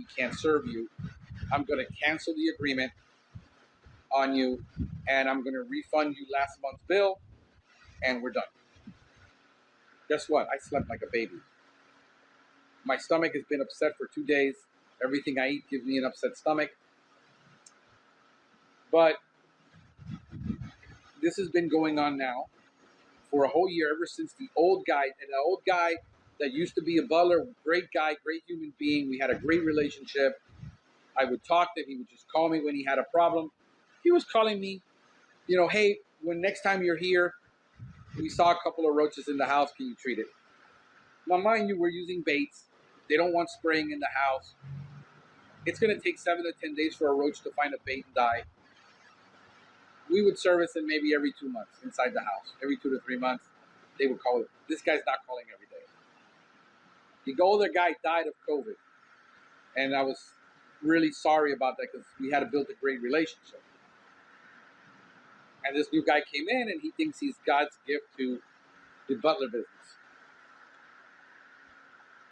we can't serve you. I'm going to cancel the agreement on you, and I'm going to refund you last month's bill, and we're done. Guess what? I slept like a baby. My stomach has been upset for 2 days. Everything I eat gives me an upset stomach. But this has been going on now for a whole year, ever since the old guy that used to be a butler, great guy, great human being. We had a great relationship. I would talk to him. He would just call me when he had a problem. He was calling me, hey, when next time you're here, we saw a couple of roaches in the house. Can you treat it? Now, mind you, we're using baits. They don't want spraying in the house. It's going to take 7 to 10 days for a roach to find a bait and die. We would service it maybe every 2 months inside the house. Every 2 to 3 months, they would call it. This guy's not calling every day. The older guy died of COVID. And I was really sorry about that because we had built a great relationship. And this new guy came in and he thinks he's God's gift to the butler business.